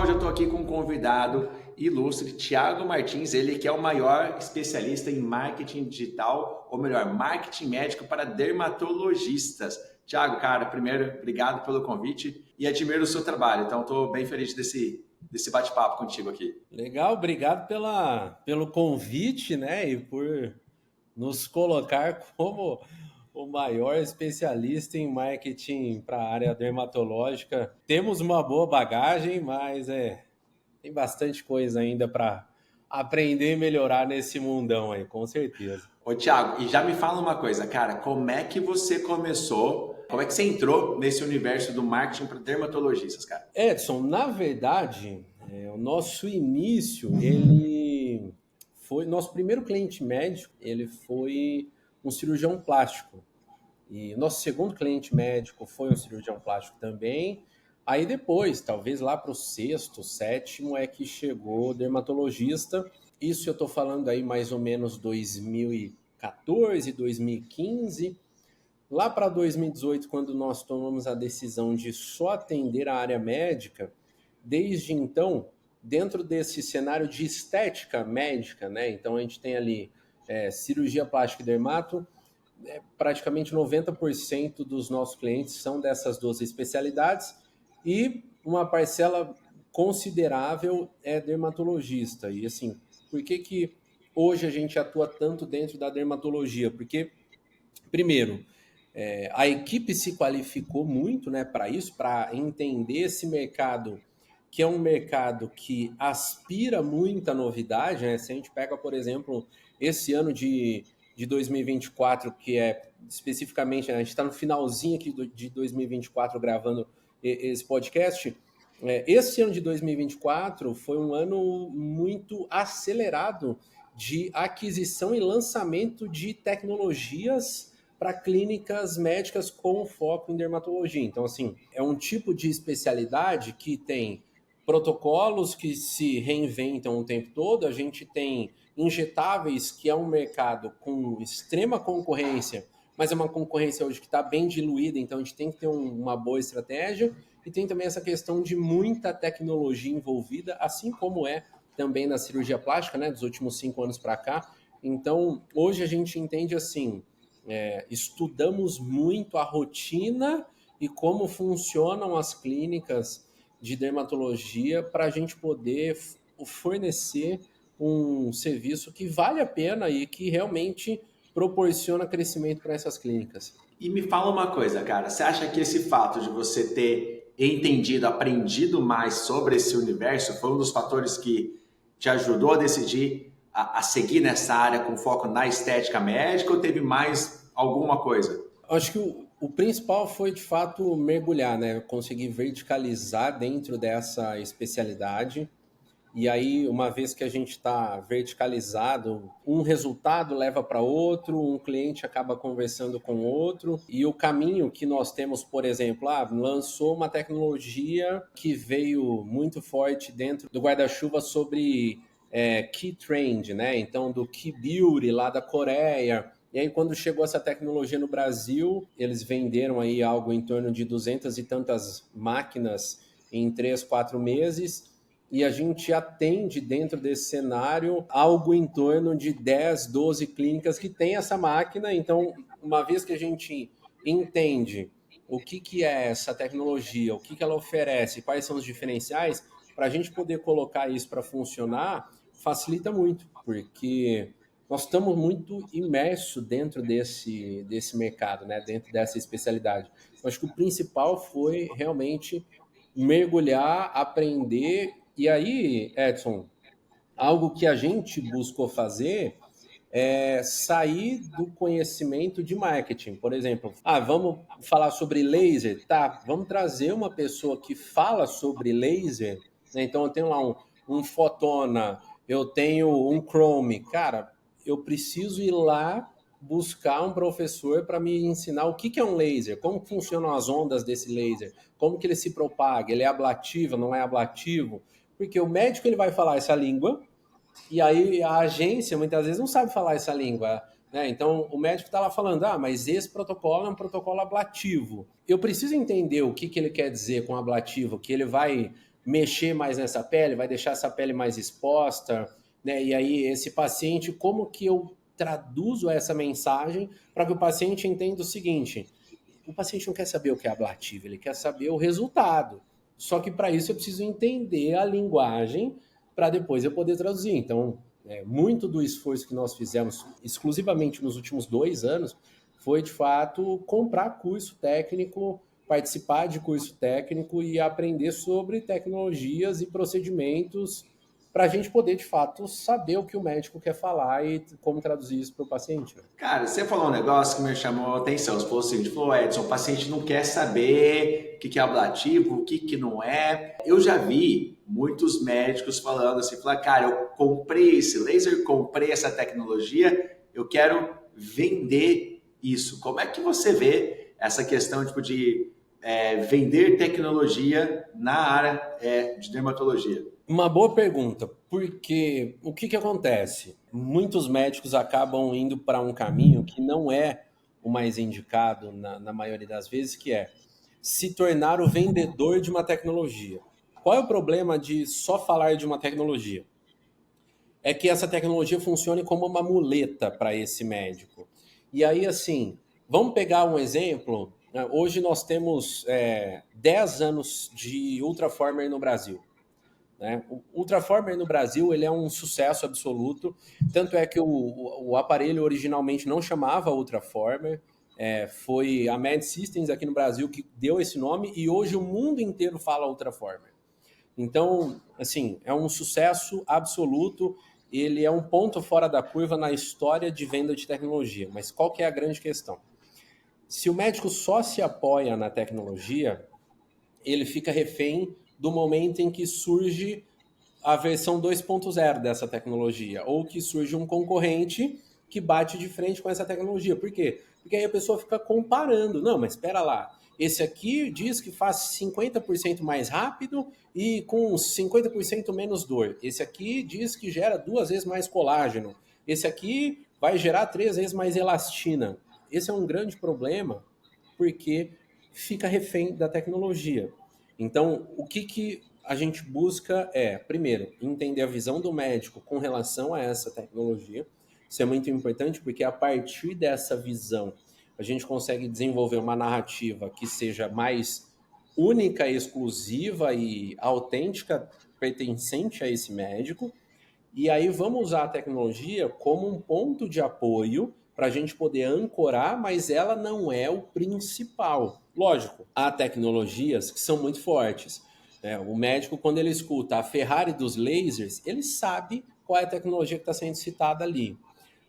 hoje eu estou aqui com um convidado ilustre, Thiago Martins, ele que é o maior especialista em marketing digital, ou melhor, marketing médico para dermatologistas. Thiago, cara, primeiro, obrigado pelo convite e admiro o seu trabalho, então estou bem feliz desse bate-papo contigo aqui. Legal, obrigado pelo convite, né? E por nos colocar como o maior especialista em marketing para a área dermatológica. Temos uma boa bagagem, mas tem bastante coisa ainda para aprender e melhorar nesse mundão aí, com certeza. Ô, Thiago, e já me fala uma coisa, cara, como é que você começou, como é que você entrou nesse universo do marketing para dermatologistas, cara? Edson, na verdade, o nosso início, ele foi nosso primeiro cliente médico, ele foi um cirurgião plástico. E nosso segundo cliente médico foi um cirurgião plástico também. Aí depois, talvez lá para o sexto, sétimo, é que chegou o dermatologista. Isso eu estou falando aí mais ou menos 2014, 2015. Lá para 2018, quando nós tomamos a decisão de só atender a área médica, desde então, dentro desse cenário de estética médica, né? Então a gente tem ali cirurgia plástica e dermato, praticamente 90% dos nossos clientes são dessas duas especialidades e uma parcela considerável é dermatologista. E assim, por que hoje a gente atua tanto dentro da dermatologia? Porque, primeiro, a equipe se qualificou muito, né, para isso, para entender esse mercado, que é um mercado que aspira muita novidade, né? Se a gente pega, por exemplo, esse ano de 2024, que é especificamente, né, a gente está no finalzinho aqui de 2024 gravando esse podcast. Esse ano de 2024 foi um ano muito acelerado de aquisição e lançamento de tecnologias para clínicas médicas com foco em dermatologia. Então, assim, é um tipo de especialidade que tem protocolos que se reinventam o tempo todo. A gente tem injetáveis, que é um mercado com extrema concorrência, mas é uma concorrência hoje que está bem diluída, então a gente tem que ter uma boa estratégia. E tem também essa questão de muita tecnologia envolvida, assim como é também na cirurgia plástica, né, dos últimos 5 anos para cá. Então, hoje a gente entende assim, estudamos muito a rotina e como funcionam as clínicas de dermatologia para a gente poder fornecer um serviço que vale a pena e que realmente proporciona crescimento para essas clínicas. E me fala uma coisa, cara, você acha que esse fato de você ter entendido, aprendido mais sobre esse universo foi um dos fatores que te ajudou a decidir a seguir nessa área com foco na estética médica ou teve mais alguma coisa? Acho que o principal foi, de fato, mergulhar, né? Conseguir verticalizar dentro dessa especialidade. E aí, uma vez que a gente está verticalizado, um resultado leva para outro, um cliente acaba conversando com outro, e o caminho que nós temos, por exemplo, lançou uma tecnologia que veio muito forte dentro do guarda-chuva sobre Key Trend, né? Então, do Key Beauty lá da Coreia. E aí, quando chegou essa tecnologia no Brasil, eles venderam aí algo em torno de 200 e tantas máquinas em 3, 4 meses. E a gente atende dentro desse cenário algo em torno de 10, 12 clínicas que tem essa máquina. Então, uma vez que a gente entende o que é essa tecnologia, o que ela oferece, quais são os diferenciais, para a gente poder colocar isso para funcionar, facilita muito, porque nós estamos muito imersos dentro desse mercado, né? Dentro dessa especialidade. Eu acho que o principal foi realmente mergulhar, aprender. E aí, Edson, algo que a gente buscou fazer é sair do conhecimento de marketing. Por exemplo, vamos falar sobre laser? Tá, vamos trazer uma pessoa que fala sobre laser, né? Então eu tenho lá um Fotona, eu tenho um Chrome. Cara, eu preciso ir lá buscar um professor para me ensinar o que é um laser, como funcionam as ondas desse laser, como que ele se propaga, ele é ablativo, não é ablativo, porque o médico ele vai falar essa língua, e aí a agência muitas vezes não sabe falar essa língua, né? Então o médico está lá falando, mas esse protocolo é um protocolo ablativo. Eu preciso entender o que ele quer dizer com ablativo, que ele vai mexer mais nessa pele, vai deixar essa pele mais exposta, né? E aí esse paciente, como que eu traduzo essa mensagem para que o paciente entenda o seguinte: o paciente não quer saber o que é ablativo, ele quer saber o resultado. Só que para isso eu preciso entender a linguagem para depois eu poder traduzir. Então, muito do esforço que nós fizemos exclusivamente nos últimos 2 anos foi, de fato, comprar curso técnico, participar de curso técnico e aprender sobre tecnologias e procedimentos para a gente poder, de fato, saber o que o médico quer falar e como traduzir isso para o paciente. Cara, você falou um negócio que me chamou a atenção. Você falou assim, Edson, o paciente não quer saber o que é ablativo, o que não é. Eu já vi muitos médicos falando assim, cara, eu comprei esse laser, comprei essa tecnologia, eu quero vender isso. Como é que você vê essa questão de vender tecnologia na área de dermatologia? Uma boa pergunta, porque o que acontece? Muitos médicos acabam indo para um caminho que não é o mais indicado na maioria das vezes, que é se tornar o vendedor de uma tecnologia. Qual é o problema de só falar de uma tecnologia? É que essa tecnologia funcione como uma muleta para esse médico. E aí, assim, vamos pegar um exemplo. Hoje nós temos 10 anos de Ultraformer no Brasil. Né? O Ultraformer no Brasil ele é um sucesso absoluto, tanto é que o aparelho originalmente não chamava Ultraformer, foi a Med Systems aqui no Brasil que deu esse nome e hoje o mundo inteiro fala Ultraformer. Então, assim, é um sucesso absoluto, ele é um ponto fora da curva na história de venda de tecnologia, mas qual que é a grande questão? Se o médico só se apoia na tecnologia, ele fica refém do momento em que surge a versão 2.0 dessa tecnologia, ou que surge um concorrente que bate de frente com essa tecnologia. Por quê? Porque aí a pessoa fica comparando. Não, mas espera lá, esse aqui diz que faz 50% mais rápido e com 50% menos dor. Esse aqui diz que gera 2 vezes mais colágeno. Esse aqui vai gerar 3 vezes mais elastina. Esse é um grande problema, porque fica refém da tecnologia. Então, o que a gente busca primeiro, entender a visão do médico com relação a essa tecnologia. Isso é muito importante porque a partir dessa visão a gente consegue desenvolver uma narrativa que seja mais única, exclusiva e autêntica, pertencente a esse médico. E aí vamos usar a tecnologia como um ponto de apoio para a gente poder ancorar, mas ela não é o principal. Lógico, há tecnologias que são muito fortes. O médico, quando ele escuta a Ferrari dos lasers, ele sabe qual é a tecnologia que está sendo citada ali.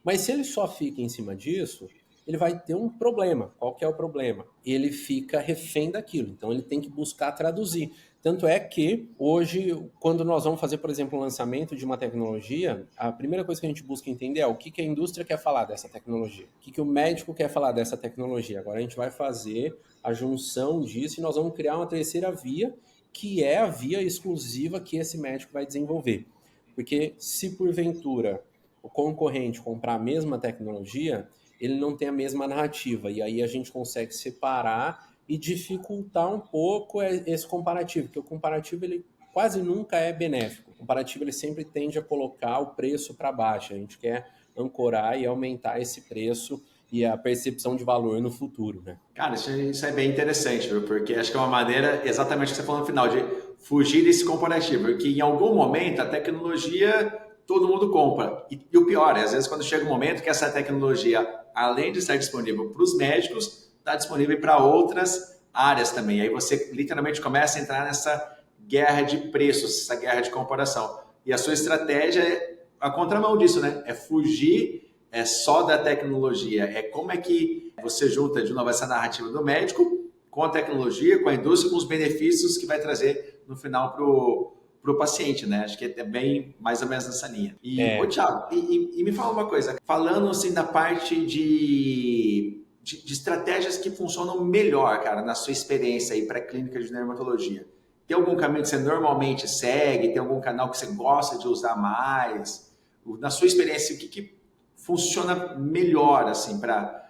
Mas se ele só fica em cima disso, ele vai ter um problema. Qual que é o problema? Ele fica refém daquilo, então ele tem que buscar traduzir. Tanto é que hoje, quando nós vamos fazer, por exemplo, um lançamento de uma tecnologia, a primeira coisa que a gente busca entender é o que a indústria quer falar dessa tecnologia, o que o médico quer falar dessa tecnologia. Agora a gente vai fazer a junção disso e nós vamos criar uma terceira via, que é a via exclusiva que esse médico vai desenvolver. Porque se porventura o concorrente comprar a mesma tecnologia, ele não tem a mesma narrativa, e aí a gente consegue separar e dificultar um pouco esse comparativo, porque o comparativo ele quase nunca é benéfico. O comparativo ele sempre tende a colocar o preço para baixo, a gente quer ancorar e aumentar esse preço e a percepção de valor no futuro, né? Cara, isso é bem interessante, viu? Porque acho que é uma maneira, exatamente o que você falou no final, de fugir desse comparativo, porque em algum momento a tecnologia todo mundo compra. E o pior, às vezes quando chega um momento que essa tecnologia, além de estar disponível para os médicos, está disponível para outras áreas também. Aí você literalmente começa a entrar nessa guerra de preços, essa guerra de comparação. E a sua estratégia é a contramão disso, né? É fugir só da tecnologia. É como é que você junta de novo essa narrativa do médico com a tecnologia, com a indústria, com os benefícios que vai trazer no final para o paciente, né? Acho que é bem mais ou menos nessa linha. Ô, Thiago, e me fala uma coisa, falando assim da parte de estratégias que funcionam melhor, cara, na sua experiência aí para a clínica de dermatologia. Tem algum caminho que você normalmente segue? Tem algum canal que você gosta de usar mais? Na sua experiência, o que funciona melhor assim para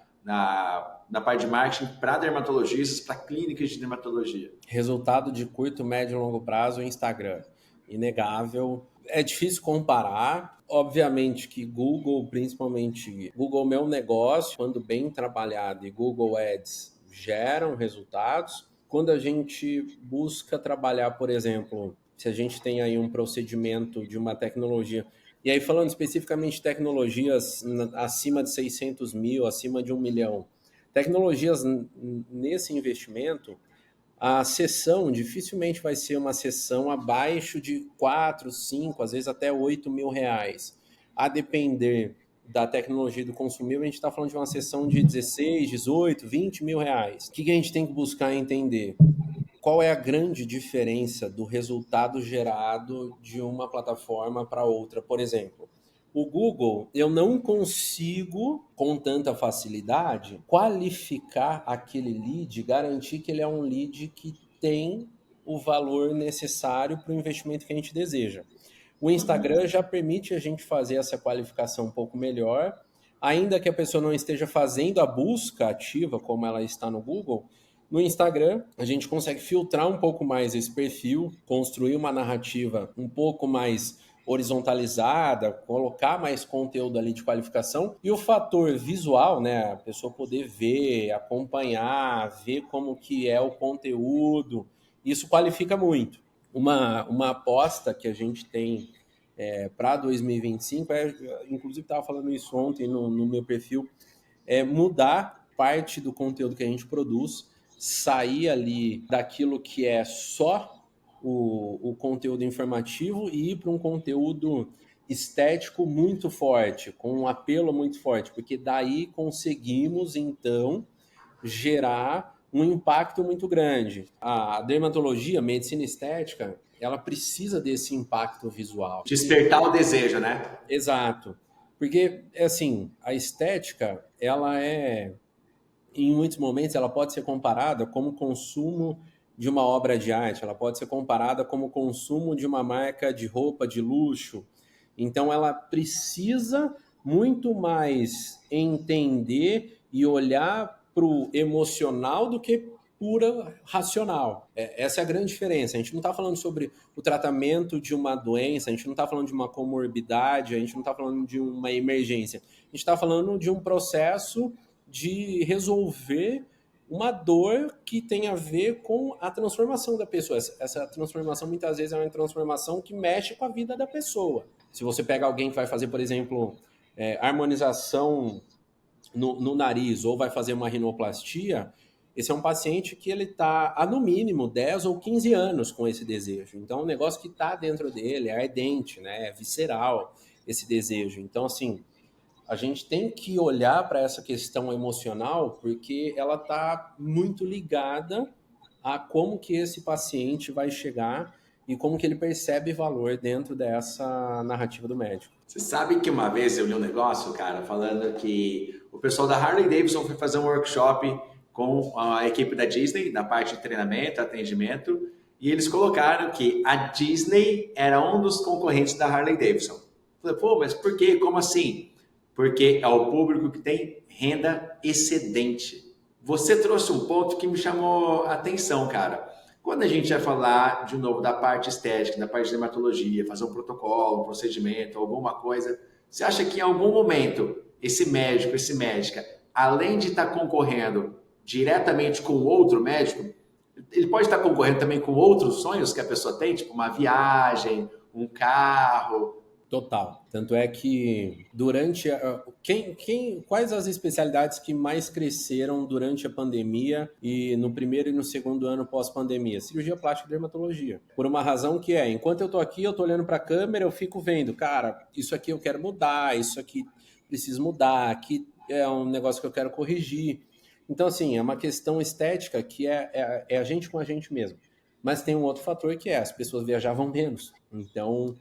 na parte de marketing para dermatologistas, para clínicas de dermatologia? Resultado de curto, médio e longo prazo, Instagram. Inegável. É difícil comparar. Obviamente que Google, principalmente Google Meu Negócio, quando bem trabalhado, e Google Ads geram resultados. Quando a gente busca trabalhar, por exemplo, se a gente tem aí um procedimento de uma tecnologia, e aí falando especificamente de tecnologias acima de 600 mil, acima de 1 milhão, tecnologias nesse investimento, a sessão dificilmente vai ser uma sessão abaixo de 4, 5, às vezes até 8 mil reais. A depender da tecnologia do consumível, a gente está falando de uma sessão de 16, 18, 20 mil reais. O que a gente tem que buscar entender? Qual é a grande diferença do resultado gerado de uma plataforma para outra? Por exemplo, o Google, eu não consigo, com tanta facilidade, qualificar aquele lead, garantir que ele é um lead que tem o valor necessário para o investimento que a gente deseja. O Instagram já permite a gente fazer essa qualificação um pouco melhor, ainda que a pessoa não esteja fazendo a busca ativa como ela está no Google. No Instagram, a gente consegue filtrar um pouco mais esse perfil, construir uma narrativa um pouco mais horizontalizada, colocar mais conteúdo ali de qualificação, e o fator visual, né, a pessoa poder ver, acompanhar, ver como que é o conteúdo, isso qualifica muito. Uma aposta que a gente tem para 2025, inclusive estava falando isso ontem no meu perfil, é mudar parte do conteúdo que a gente produz, sair ali daquilo que é só o conteúdo informativo e ir para um conteúdo estético muito forte, com um apelo muito forte, porque daí conseguimos, então, gerar um impacto muito grande. A dermatologia, a medicina estética, ela precisa desse impacto visual. Despertar o desejo, né? Exato. Porque, assim, a estética, ela em muitos momentos, ela pode ser comparada como consumo de uma obra de arte, ela pode ser comparada como consumo de uma marca de roupa de luxo. Então, ela precisa muito mais entender e olhar para o emocional do que pura racional. Essa é a grande diferença. A gente não está falando sobre o tratamento de uma doença, a gente não está falando de uma comorbidade, a gente não está falando de uma emergência. A gente está falando de um processo de resolver uma dor que tem a ver com a transformação da pessoa. Essa transformação, muitas vezes, é uma transformação que mexe com a vida da pessoa. Se você pega alguém que vai fazer, por exemplo, harmonização no nariz ou vai fazer uma rinoplastia, esse é um paciente que ele está, há no mínimo, 10 ou 15 anos com esse desejo. Então, é um negócio que está dentro dele, é ardente, né? É visceral esse desejo. Então, assim, a gente tem que olhar para essa questão emocional porque ela está muito ligada a como que esse paciente vai chegar e como que ele percebe valor dentro dessa narrativa do médico. Você sabe que uma vez eu li um negócio, cara, falando que o pessoal da Harley Davidson foi fazer um workshop com a equipe da Disney, na parte de treinamento, atendimento, e eles colocaram que a Disney era um dos concorrentes da Harley Davidson. Falei, pô, mas por quê? Como assim? Porque é o público que tem renda excedente. Você trouxe um ponto que me chamou a atenção, cara. Quando a gente vai falar, de novo, da parte estética, da parte de dermatologia, fazer um protocolo, um procedimento, alguma coisa, você acha que em algum momento esse médico, esse médica, além de estar concorrendo diretamente com outro médico, ele pode estar concorrendo também com outros sonhos que a pessoa tem, tipo uma viagem, um carro. Total. Tanto é que durante quais as especialidades que mais cresceram durante a pandemia e no primeiro e no segundo ano pós-pandemia? Cirurgia plástica e dermatologia. Por uma razão que enquanto eu estou aqui, eu estou olhando para a câmera, eu fico vendo, cara, isso aqui eu quero mudar, isso aqui preciso mudar, aqui é um negócio que eu quero corrigir. Então, assim, é uma questão estética que é a gente com a gente mesmo. Mas tem um outro fator que as pessoas viajavam menos. Então,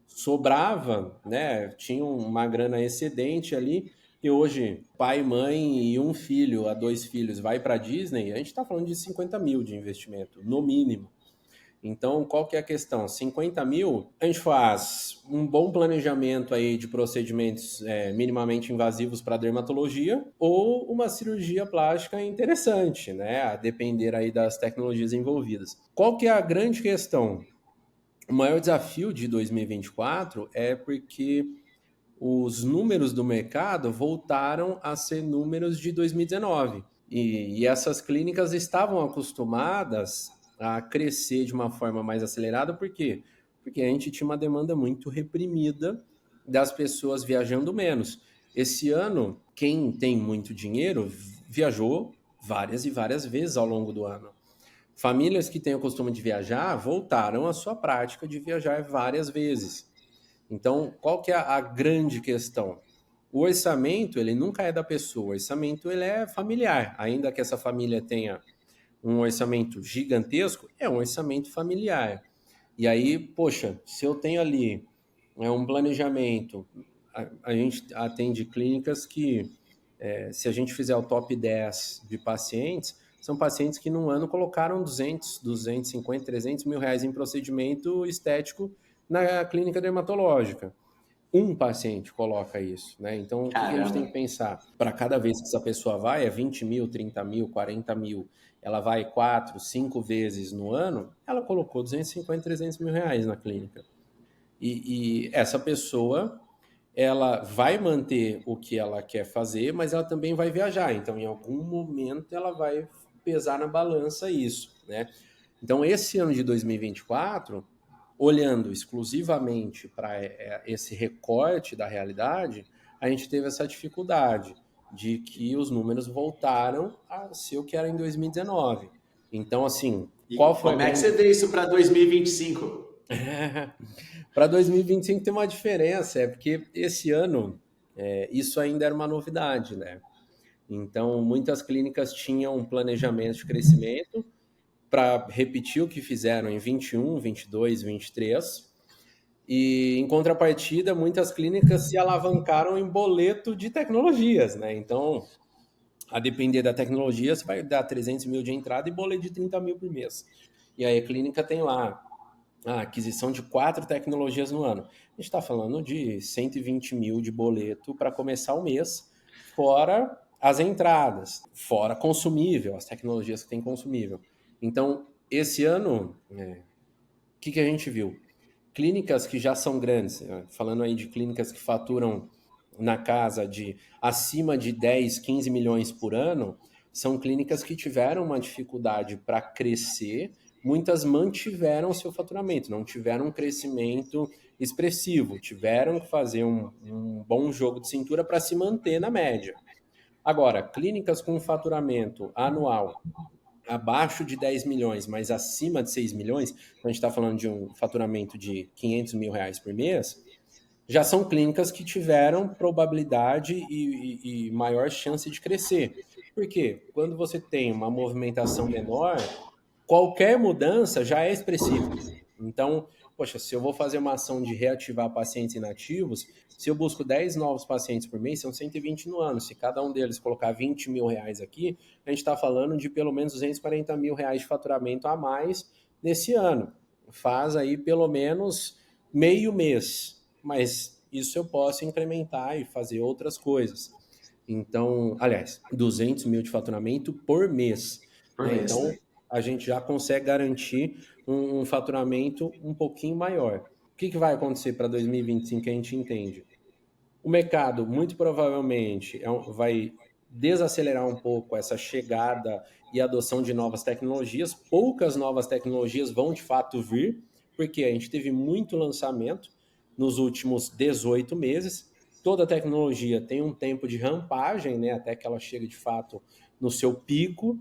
sobrava, né? Tinha uma grana excedente ali. E hoje, pai, mãe e um filho, a 2 filhos, vai para a Disney, a gente está falando de 50 mil de investimento, no mínimo. Então, qual que é a questão? 50 mil, a gente faz um bom planejamento aí de procedimentos minimamente invasivos para dermatologia ou uma cirurgia plástica interessante, né? A depender aí das tecnologias envolvidas. Qual que é a grande questão? O maior desafio de 2024 é porque os números do mercado voltaram a ser números de 2019. E essas clínicas estavam acostumadas a crescer de uma forma mais acelerada, por quê? Porque a gente tinha uma demanda muito reprimida das pessoas viajando menos. Esse ano, quem tem muito dinheiro viajou várias e várias vezes ao longo do ano. Famílias que têm o costume de viajar voltaram à sua prática de viajar várias vezes. Então, qual que é a grande questão? O orçamento, ele nunca é da pessoa, o orçamento ele é familiar. Ainda que essa família tenha um orçamento gigantesco, é um orçamento familiar. E aí, poxa, se eu tenho ali um planejamento, a gente atende clínicas que, se a gente fizer o top 10 de pacientes, são pacientes que num ano colocaram 200, 250, 300 mil reais em procedimento estético na clínica dermatológica. Um paciente coloca isso, né? Então, o que a gente tem que pensar? Para cada vez que essa pessoa vai, é 20 mil, 30 mil, 40 mil, ela vai 4, 5 vezes no ano, ela colocou 250, 300 mil reais na clínica. E essa pessoa, ela vai manter o que ela quer fazer, mas ela também vai viajar. Então, em algum momento, ela vai pesar na balança isso, né? Então, esse ano de 2024, olhando exclusivamente para esse recorte da realidade, a gente teve essa dificuldade de que os números voltaram a ser o que era em 2019. Então, assim, qual foi como é que você vê isso para 2025? Para 2025 tem uma diferença, é porque esse ano isso ainda era uma novidade, né? Então, muitas clínicas tinham um planejamento de crescimento para repetir o que fizeram em 21, 22, 23. E, em contrapartida, muitas clínicas se alavancaram em boleto de tecnologias, né? Então, a depender da tecnologia, você vai dar 300 mil de entrada e boleto de 30 mil por mês. E aí a clínica tem lá a aquisição de 4 tecnologias no ano. A gente está falando de 120 mil de boleto para começar o mês, fora as entradas, fora consumível, as tecnologias que tem consumível. Então, esse ano, o que a gente viu? Clínicas que já são grandes, falando aí de clínicas que faturam na casa de acima de 10, 15 milhões por ano, são clínicas que tiveram uma dificuldade para crescer, muitas mantiveram seu faturamento, não tiveram um crescimento expressivo, tiveram que fazer um bom jogo de cintura para se manter na média. Agora, clínicas com faturamento anual abaixo de 10 milhões, mas acima de 6 milhões, então a gente está falando de um faturamento de 500 mil reais por mês, já são clínicas que tiveram probabilidade e maior chance de crescer. Por quê? Quando você tem uma movimentação menor, qualquer mudança já é expressiva. Então, poxa, se eu vou fazer uma ação de reativar pacientes inativos, se eu busco 10 novos pacientes por mês, são 120 no ano. Se cada um deles colocar 20 mil reais aqui, a gente está falando de pelo menos 240 mil reais de faturamento a mais nesse ano. Faz aí pelo menos meio mês, mas isso eu posso incrementar e fazer outras coisas. Então, aliás, 200 mil de faturamento por mês. Por mês, Então, né? a gente já consegue garantir um faturamento um pouquinho maior. O que vai acontecer para 2025 que a gente entende? O mercado, muito provavelmente, vai desacelerar um pouco essa chegada e adoção de novas tecnologias. Poucas novas tecnologias vão, de fato, vir, porque a gente teve muito lançamento nos últimos 18 meses. Toda tecnologia tem um tempo de rampagem, né, até que ela chegue, de fato, no seu pico.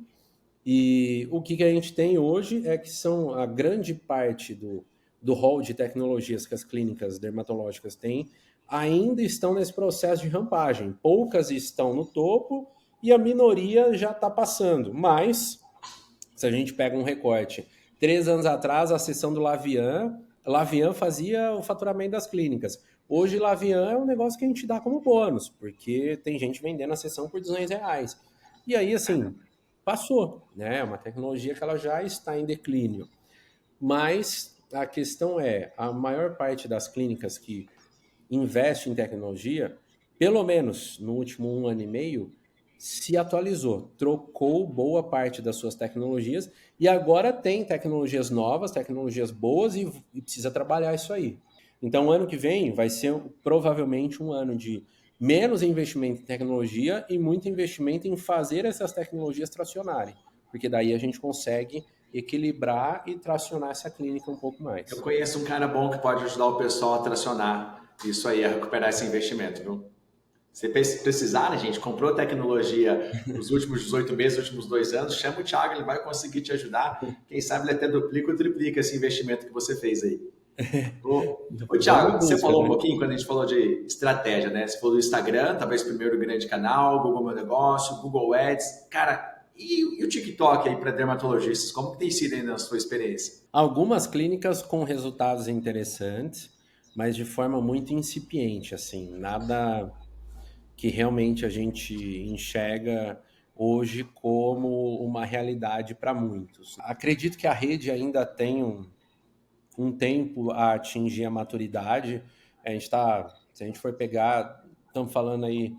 E o que a gente tem hoje é que são a grande parte do hall de tecnologias que as clínicas dermatológicas têm ainda estão nesse processo de rampagem. Poucas estão no topo e a minoria já está passando. Mas, se a gente pega um recorte, 3 anos atrás, a sessão do Lavian fazia o faturamento das clínicas. Hoje, Lavian é um negócio que a gente dá como bônus, porque tem gente vendendo a sessão por R$ 200. E aí, assim, passou, né? É uma tecnologia que ela já está em declínio. Mas a questão é, a maior parte das clínicas que investe em tecnologia, pelo menos no último 1 ano e meio, se atualizou, trocou boa parte das suas tecnologias e agora tem tecnologias novas, tecnologias boas e precisa trabalhar isso aí. Então, o ano que vem vai ser provavelmente um ano de menos investimento em tecnologia e muito investimento em fazer essas tecnologias tracionarem, porque daí a gente consegue equilibrar e tracionar essa clínica um pouco Eu mais. conheço um cara bom que pode ajudar o pessoal a tracionar isso aí, a recuperar esse investimento, viu? Se precisar, né, gente, comprou tecnologia nos últimos 18 meses, nos últimos 2 anos, chama o Thiago, ele vai conseguir te ajudar. Quem sabe ele até duplica ou triplica esse investimento que você fez aí. Ô Vamos Thiago, em você busca, falou um né? pouquinho quando a gente falou de estratégia, né? Você falou do Instagram, talvez primeiro grande canal, Google Meu Negócio, Google Ads. Cara, e o TikTok aí para dermatologistas? Como que tem sido aí na sua experiência? Algumas clínicas com resultados interessantes, mas de forma muito incipiente, assim, nada que realmente a gente enxerga hoje como uma realidade para muitos. Acredito que a rede ainda tem um tempo a atingir a maturidade. A gente tá, se a gente for pegar, estamos falando aí,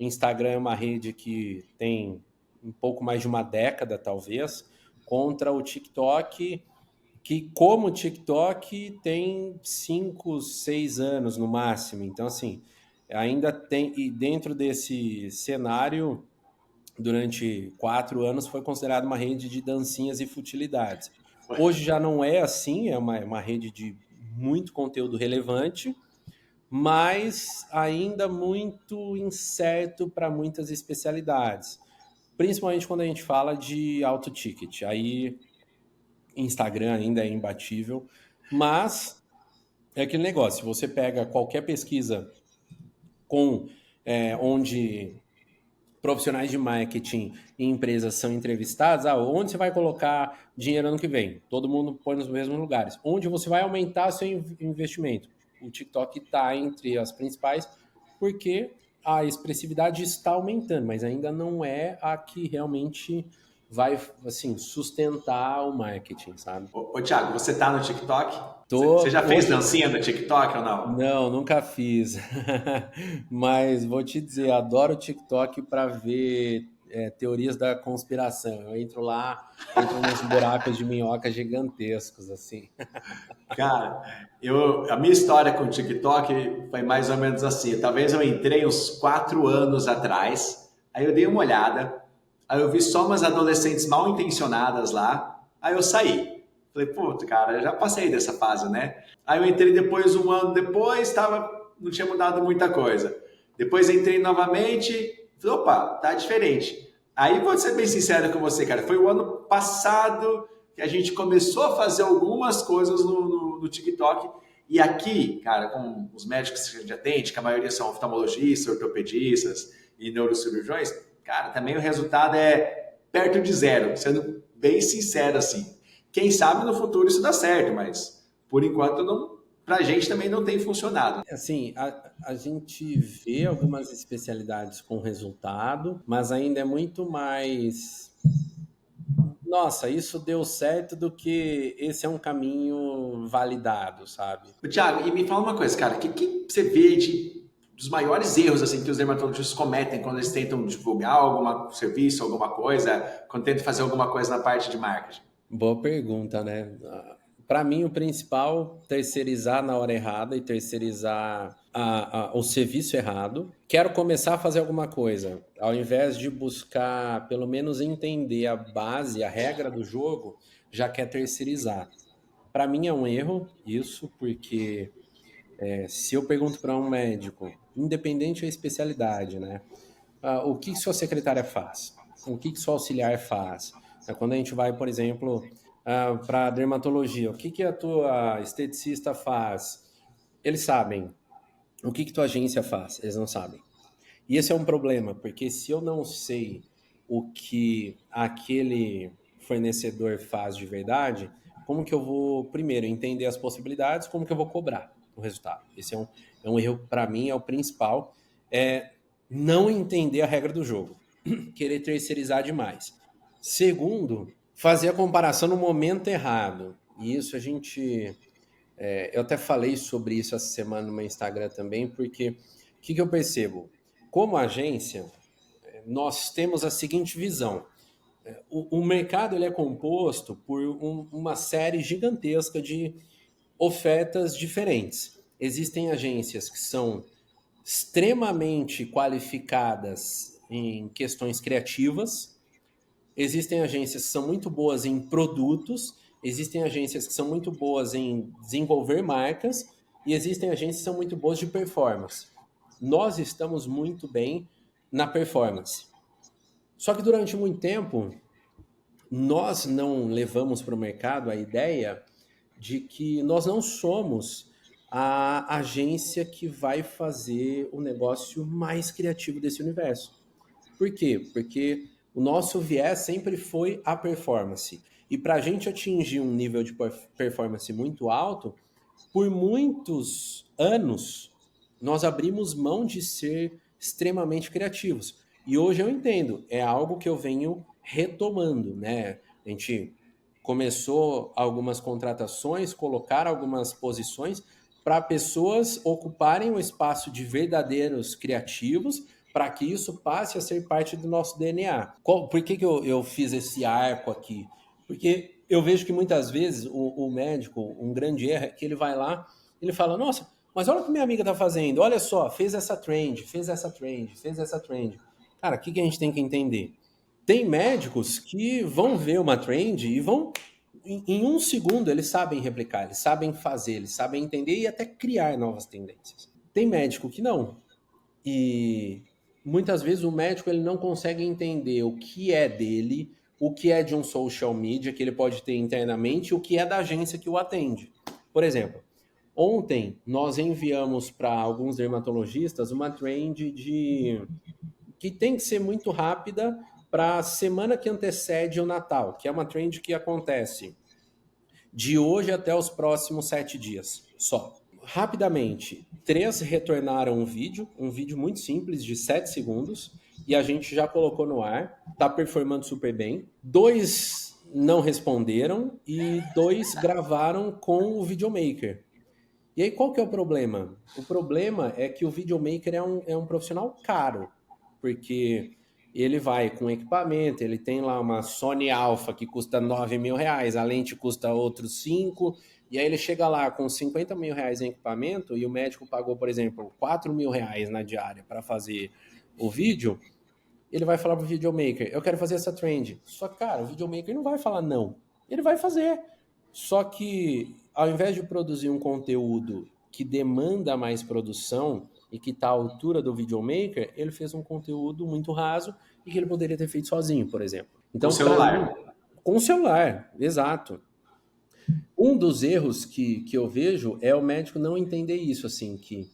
Instagram é uma rede que tem um pouco mais de uma década, talvez, contra o TikTok, que como o TikTok tem 5, 6 anos no máximo. Então, assim, ainda tem, e dentro desse cenário, durante 4 anos, foi considerado uma rede de dancinhas e futilidades. Hoje já não é assim, é uma rede de muito conteúdo relevante, mas ainda muito incerto para muitas especialidades. Principalmente quando a gente fala de alto ticket. Aí Instagram ainda é imbatível, mas é aquele negócio, se você pega qualquer pesquisa com onde profissionais de marketing e empresas são entrevistados, onde você vai colocar dinheiro ano que vem? Todo mundo põe nos mesmos lugares. Onde você vai aumentar seu investimento? O TikTok está entre as principais, porque a expressividade está aumentando, mas ainda não é a que realmente vai assim sustentar o marketing, sabe? Ô Thiago, você tá no TikTok? Você Tô já fez hoje. dancinha no TikTok ou não? Não, nunca fiz. Mas vou te dizer, adoro o TikTok para ver teorias da conspiração. Eu entro lá, entro nos buracos de minhoca gigantescos, assim. Cara, a minha história com o TikTok foi mais ou menos assim. Talvez eu entrei uns 4 anos atrás, aí eu dei uma olhada, aí eu vi só umas adolescentes mal intencionadas lá, aí eu saí. Falei, puta, cara, eu já passei dessa fase, né? Aí eu entrei depois, um ano depois, não tinha mudado muita coisa. Depois entrei novamente, falei, opa, tá diferente. Aí vou ser bem sincero com você, cara, foi o ano passado que a gente começou a fazer algumas coisas no TikTok. E aqui, cara, com os médicos que a gente atende, que a maioria são oftalmologistas, ortopedistas e neurocirurgiões, cara, também o resultado é perto de zero, sendo bem sincero assim. Quem sabe no futuro isso dá certo, mas por enquanto não, pra gente também não tem funcionado. Assim, a gente vê algumas especialidades com resultado, mas ainda é muito mais. Nossa, isso deu certo do que esse é um caminho validado, sabe? O Thiago, e me fala uma coisa, cara, o que você vê dos maiores erros assim que os dermatologistas cometem quando eles tentam divulgar algum serviço, alguma coisa, quando tentam fazer alguma coisa na parte de marketing? Boa pergunta, né? Para mim, o principal, terceirizar na hora errada e terceirizar o serviço errado. Quero começar a fazer alguma coisa. Ao invés de buscar, pelo menos, entender a base, a regra do jogo, já quer terceirizar. Para mim é um erro isso, porque se eu pergunto para um médico, independente da especialidade, né? O que sua secretária faz? O que sua auxiliar faz? Quando a gente vai, por exemplo, para dermatologia, o que a tua esteticista faz? Eles sabem. O que tua agência faz? Eles não sabem. E esse é um problema, porque se eu não sei o que aquele fornecedor faz de verdade, como que eu vou, primeiro, entender as possibilidades, como que eu vou cobrar o resultado? Esse é um erro, para mim, é o principal, é não entender a regra do jogo, querer terceirizar demais. Segundo, fazer a comparação no momento errado. E isso a gente... eu até falei sobre isso essa semana no meu Instagram também, porque o que eu percebo? Como agência, nós temos a seguinte visão. O mercado ele é composto por uma série gigantesca de ofertas diferentes. Existem agências que são extremamente qualificadas em questões criativas, existem agências que são muito boas em produtos, existem agências que são muito boas em desenvolver marcas e existem agências que são muito boas de performance. Nós estamos muito bem na performance. Só que durante muito tempo, nós não levamos para o mercado a ideia de que nós não somos a agência que vai fazer o negócio mais criativo desse universo. Por quê? Porque o nosso viés sempre foi a performance. E para a gente atingir um nível de performance muito alto, por muitos anos, nós abrimos mão de ser extremamente criativos. E hoje eu entendo, é algo que eu venho retomando, né? A gente começou algumas contratações, colocar algumas posições para pessoas ocuparem o espaço de verdadeiros criativos, para que isso passe a ser parte do nosso DNA. Por que eu fiz esse arco aqui? Porque eu vejo que muitas vezes o médico, um grande erro é que ele vai lá, ele fala, nossa, mas olha o que minha amiga está fazendo, olha só, fez essa trend, fez essa trend, fez essa trend. Cara, o que a gente tem que entender? Tem médicos que vão ver uma trend e vão, em um segundo, eles sabem replicar, eles sabem fazer, eles sabem entender e até criar novas tendências. Tem médico que não. E muitas vezes o médico ele não consegue entender o que é dele, o que é de um social media que ele pode ter internamente e o que é da agência que o atende. Por exemplo, ontem nós enviamos para alguns dermatologistas uma trend que tem que ser muito rápida para a semana que antecede o Natal, que é uma trend que acontece de hoje até os próximos 7 dias só. Rapidamente, 3 retornaram um vídeo muito simples de 7 segundos, e a gente já colocou no ar, tá performando super bem. 2 não responderam e 2 gravaram com o videomaker. E aí qual que é o problema? O problema é que o videomaker é um profissional caro, porque ele vai com equipamento, ele tem lá uma Sony Alpha que custa R$9.000, a lente custa outros 5, e aí ele chega lá com R$50.000 em equipamento e o médico pagou, por exemplo, R$4.000 na diária para fazer o vídeo, ele vai falar pro videomaker, eu quero fazer essa trend. Só que, cara, o videomaker não vai falar não, ele vai fazer. Só que, ao invés de produzir um conteúdo que demanda mais produção e que está à altura do videomaker, ele fez um conteúdo muito raso e que ele poderia ter feito sozinho, por exemplo. Então, com celular. Com o celular, exato. Um dos erros que eu vejo é o médico não entender isso, assim, que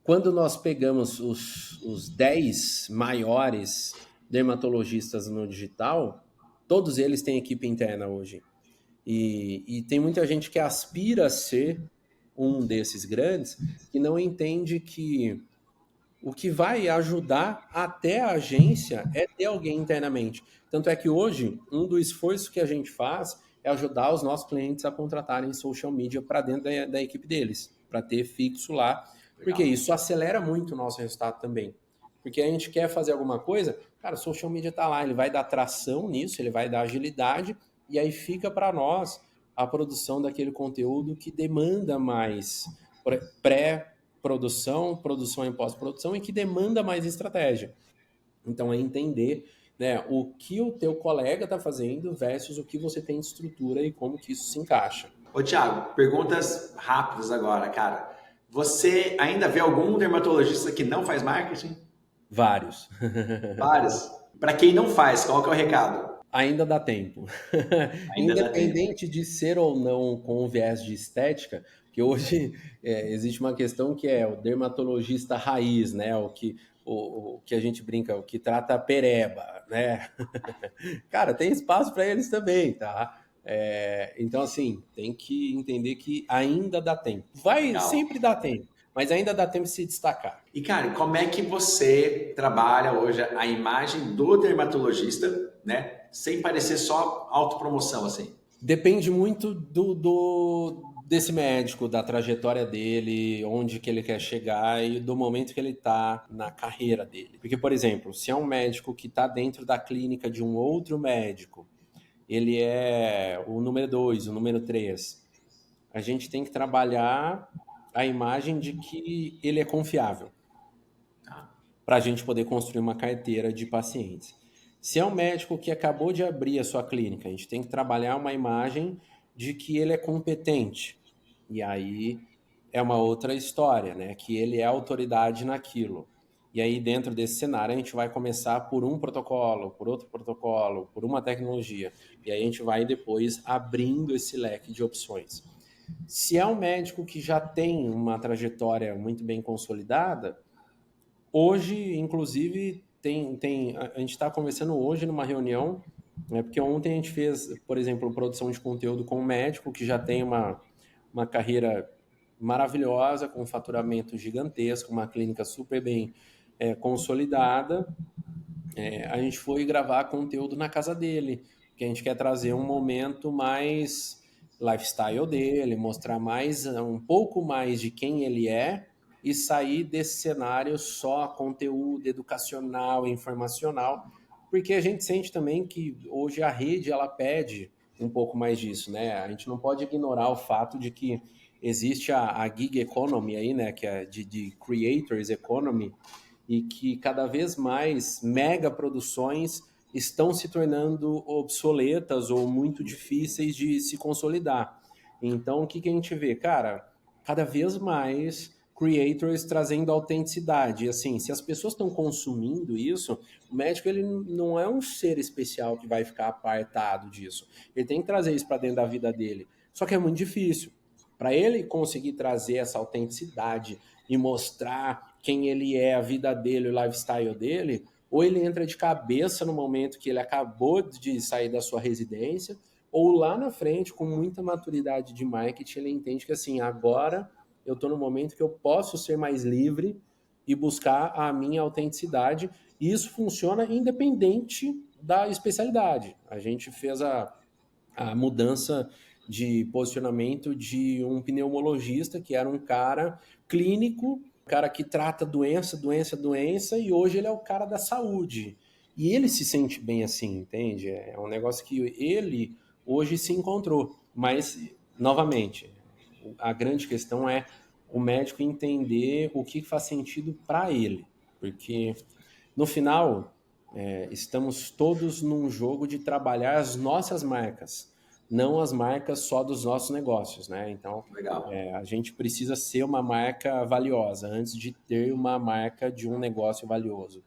quando nós pegamos os 10 maiores dermatologistas no digital, todos eles têm equipe interna hoje. E tem muita gente que aspira a ser um desses grandes que não entende que o que vai ajudar até a agência é ter alguém internamente. Tanto é que hoje, um dos esforços que a gente faz é ajudar os nossos clientes a contratarem social media para dentro da equipe deles, para ter fixo lá, porque isso acelera muito o nosso resultado também. Porque a gente quer fazer alguma coisa, cara, o social media está lá, ele vai dar tração nisso, ele vai dar agilidade, e aí fica para nós a produção daquele conteúdo que demanda mais pré-produção, produção e pós-produção e que demanda mais estratégia. Então é entender, né, o que o teu colega está fazendo versus o que você tem de estrutura e como que isso se encaixa. Ô, Thiago, perguntas rápidas agora, cara. Você ainda vê algum dermatologista que não faz marketing? Vários. Vários. Para quem não faz, qual que é o recado? Ainda dá tempo. Independente de ser ou não com viés de estética, que hoje existe uma questão que é o dermatologista raiz, né? O que a gente brinca, o que trata a pereba, né? Cara, tem espaço para eles também, tá? Então, assim, tem que entender que ainda dá tempo. Vai sempre dar tempo, mas ainda dá tempo de se destacar. E, cara, como é que você trabalha hoje a imagem do dermatologista, né? Sem parecer só autopromoção, assim? Depende muito desse médico, da trajetória dele, onde que ele quer chegar e do momento que ele está na carreira dele. Porque, por exemplo, se é um médico que está dentro da clínica de um outro médico, ele é o número 2, o número 3, a gente tem que trabalhar a imagem de que ele é confiável para a gente poder construir uma carteira de pacientes. Se é um médico que acabou de abrir a sua clínica, a gente tem que trabalhar uma imagem de que ele é competente. E aí é uma outra história, né? Que ele é autoridade naquilo. E aí, dentro desse cenário, a gente vai começar por um protocolo, por outro protocolo, por uma tecnologia. E aí a gente vai depois abrindo esse leque de opções. Se é um médico que já tem uma trajetória muito bem consolidada, hoje, inclusive, a gente está conversando hoje numa reunião, né, porque ontem a gente fez, por exemplo, produção de conteúdo com um médico que já tem uma carreira maravilhosa, com um faturamento gigantesco, uma clínica super bem consolidada. A gente foi gravar conteúdo na casa dele, porque a gente quer trazer um momento mais lifestyle dele, mostrar mais um pouco mais de quem ele é e sair desse cenário só conteúdo educacional, informacional, porque a gente sente também que hoje a rede ela pede um pouco mais disso, né? A gente não pode ignorar o fato de que existe a gig economy aí, né, que é de creators economy, e que cada vez mais mega produções estão se tornando obsoletas ou muito difíceis de se consolidar. Então, o que a gente vê? Cara, cada vez mais creators trazendo autenticidade. Assim, se as pessoas estão consumindo isso, o médico ele não é um ser especial que vai ficar apartado disso. Ele tem que trazer isso para dentro da vida dele. Só que é muito difícil. Para ele conseguir trazer essa autenticidade e mostrar quem ele é, a vida dele, o lifestyle dele, ou ele entra de cabeça no momento que ele acabou de sair da sua residência, ou lá na frente, com muita maturidade de marketing, ele entende que assim, agora eu estou no momento que eu posso ser mais livre e buscar a minha autenticidade. E isso funciona independente da especialidade. A gente fez a mudança de posicionamento de um pneumologista, que era um cara clínico, um cara que trata doença, doença, doença, e hoje ele é o cara da saúde. E ele se sente bem assim, entende? É um negócio que ele hoje se encontrou. Mas, novamente, a grande questão é o médico entender o que faz sentido para ele. Porque, no final, estamos todos num jogo de trabalhar as nossas marcas, não as marcas só dos nossos negócios, né? Então, Legal. a gente precisa ser uma marca valiosa antes de ter uma marca de um negócio valioso.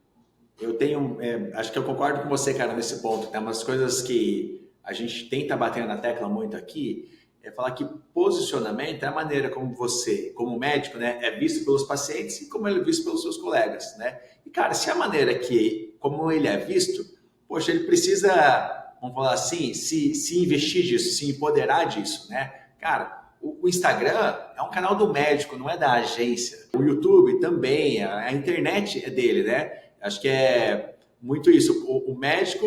Eu tenho, acho que eu concordo com você, cara, nesse ponto. Tem umas coisas que a gente tenta bater na tecla muito aqui, é falar que posicionamento é a maneira como você, como médico, né, é visto pelos pacientes e como ele é visto pelos seus colegas, né? E, cara, se a maneira que, como ele é visto, poxa, ele precisa, vamos falar assim, se investir disso, se empoderar disso, né? Cara, o Instagram é um canal do médico, não é da agência. O YouTube também, a internet é dele, né? Acho que é muito isso. O médico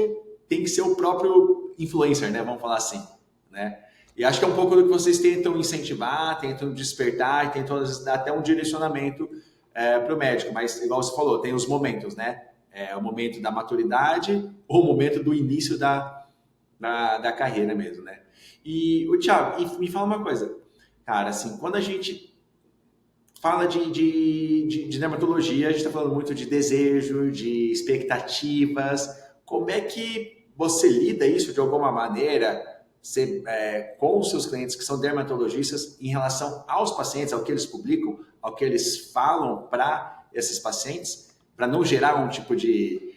tem que ser o próprio influencer, né? Vamos falar assim, né? E acho que é um pouco do que vocês tentam incentivar, tentam despertar, tentam dar até um direcionamento para o médico. Mas, igual você falou, tem os momentos, né? O momento da maturidade ou o momento do início da carreira mesmo, né? E, o Thiago, me fala uma coisa. Cara, assim, quando a gente fala de dermatologia, a gente está falando muito de desejo, de expectativas. Como é que você lida isso de alguma maneira com os seus clientes que são dermatologistas em relação aos pacientes, ao que eles publicam, ao que eles falam para esses pacientes, para não gerar um tipo de...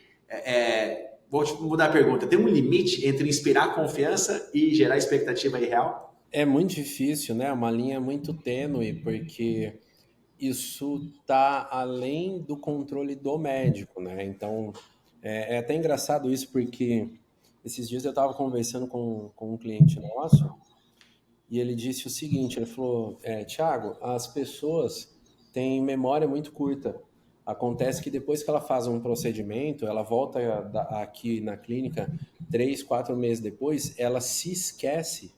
vou mudar a pergunta. Tem um limite entre inspirar confiança e gerar expectativa irreal? É muito difícil, né? Uma linha muito tênue, porque isso está além do controle do médico, né? Então, é até engraçado isso, porque esses dias eu estava conversando com um cliente nosso e ele disse o seguinte, ele falou, Thiago, as pessoas têm memória muito curta. Acontece que depois que ela faz um procedimento, ela volta aqui na clínica 3, 4 meses depois, ela se esquece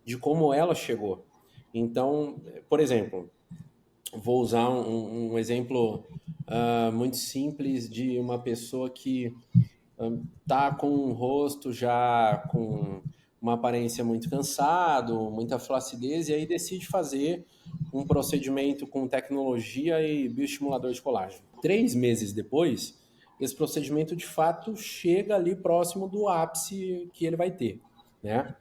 de como ela chegou. Então, por exemplo, vou usar um exemplo muito simples de uma pessoa que tá com um rosto já com uma aparência muito cansado, muita flacidez, e aí decide fazer um procedimento com tecnologia e bioestimulador de colágeno. 3 meses depois, esse procedimento de fato chega ali próximo do ápice que ele vai ter, né?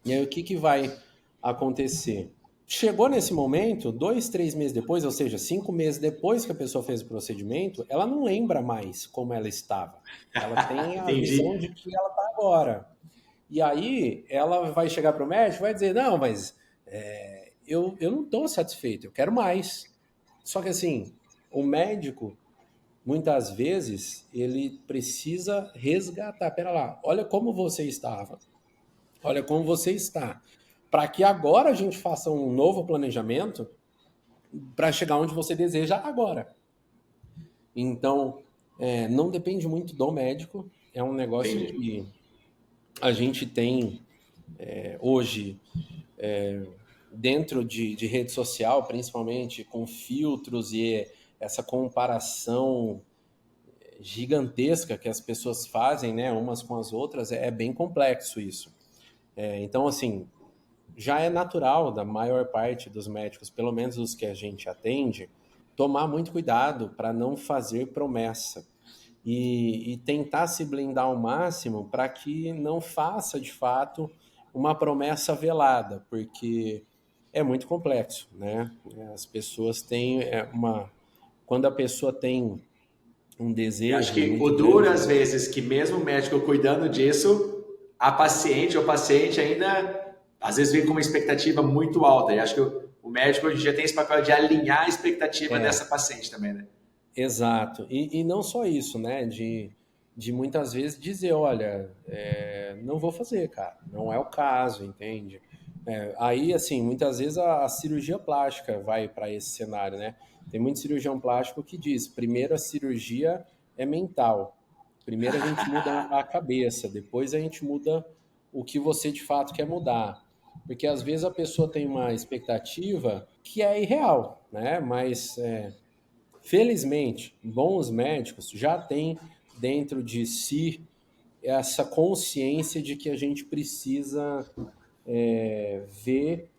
E aí o que vai acontecer? Chegou nesse momento, 2, 3 meses depois, ou seja, 5 meses depois que a pessoa fez o procedimento, ela não lembra mais como ela estava. Ela tem a visão Entendi. de que ela está agora. E aí ela vai chegar para o médico e vai dizer, não, mas eu não estou satisfeito, eu quero mais. Só que assim, o médico, muitas vezes, ele precisa resgatar. Pera lá, olha como você estava. Olha como você está. Para que agora a gente faça um novo planejamento para chegar onde você deseja agora. Então, não depende muito do médico. É um negócio Entendi. que a gente tem hoje dentro de rede social, principalmente com filtros e essa comparação gigantesca que as pessoas fazem, né, umas com as outras, é bem complexo isso. Então, assim, já é natural da maior parte dos médicos, pelo menos os que a gente atende, tomar muito cuidado para não fazer promessa e tentar se blindar ao máximo para que não faça de fato uma promessa velada, porque é muito complexo, né? As pessoas têm quando a pessoa tem um E acho desejo que o muito duro, grande. às vezes, que mesmo o médico cuidando disso, a paciente ou paciente ainda, às vezes, vem com uma expectativa muito alta. E acho que o médico hoje em dia tem esse papel de alinhar a expectativa É, dessa paciente também, né? exato. E não só isso, né? De muitas vezes dizer, olha, não vou fazer, cara. Não é o caso, entende? Aí, assim, muitas vezes a cirurgia plástica vai para esse cenário, né? Tem muito cirurgião plástico que diz, primeiro a cirurgia é mental. Primeiro a gente muda a cabeça, depois a gente muda o que você de fato quer mudar. Porque às vezes a pessoa tem uma expectativa que é irreal, né? Mas felizmente, bons médicos já têm dentro de si essa consciência de que a gente precisa ver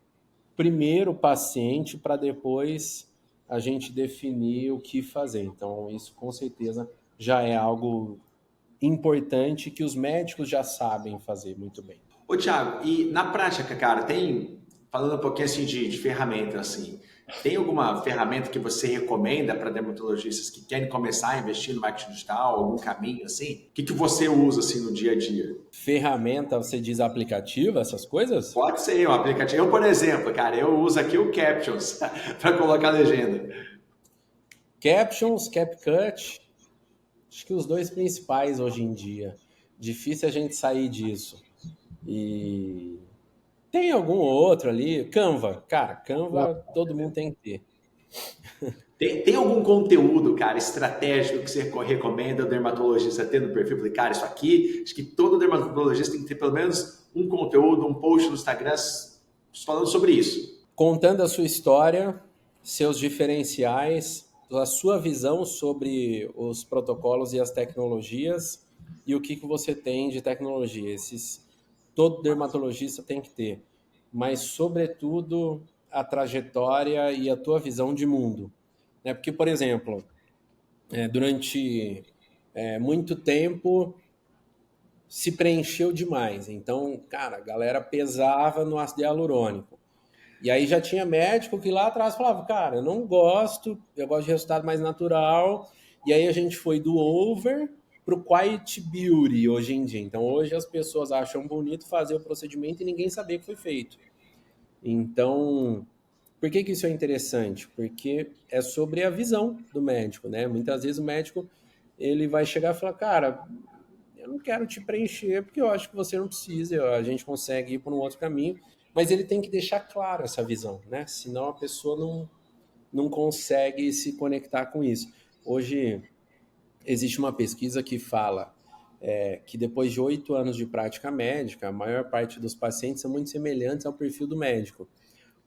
primeiro o paciente para depois a gente definir o que fazer. Então, isso com certeza já é algo importante que os médicos já sabem fazer muito bem. Ô, Thiago, e na prática, cara, falando um pouquinho assim de ferramenta, assim, tem alguma ferramenta que você recomenda para dermatologistas que querem começar a investir no marketing digital, algum caminho assim? O que você usa assim no dia a dia? Ferramenta, você diz aplicativo, essas coisas? Pode ser um aplicativo. Eu, por exemplo, cara, eu uso aqui o Captions para colocar legenda. Captions, CapCut, acho que os dois principais hoje em dia. Difícil a gente sair disso. E tem algum outro ali. Canva, cara, Canva todo mundo tem que ter. Tem algum conteúdo, cara, estratégico que você recomenda o dermatologista ter no perfil? Falei, cara, isso aqui, acho que todo dermatologista tem que ter pelo menos um conteúdo, um post no Instagram falando sobre isso. Contando a sua história, seus diferenciais, a sua visão sobre os protocolos e as tecnologias e o que você tem de tecnologia. Todo dermatologista tem que ter, mas sobretudo a trajetória e a tua visão de mundo, né? Porque, por exemplo, durante muito tempo se preencheu demais. Então, cara, a galera pesava no ácido hialurônico. E aí já tinha médico que lá atrás falava, cara, eu gosto de resultado mais natural. E aí a gente foi do over pro quiet beauty hoje em dia. Então hoje as pessoas acham bonito fazer o procedimento e ninguém saber que foi feito. Então, por que isso é interessante? Porque é sobre a visão do médico, né? Muitas vezes o médico ele vai chegar e falar, cara, eu não quero te preencher porque eu acho que você não precisa, a gente consegue ir por um outro caminho, mas ele tem que deixar claro essa visão, né? Senão a pessoa não consegue se conectar com isso. Hoje existe uma pesquisa que fala que depois de 8 anos de prática médica, a maior parte dos pacientes são muito semelhantes ao perfil do médico.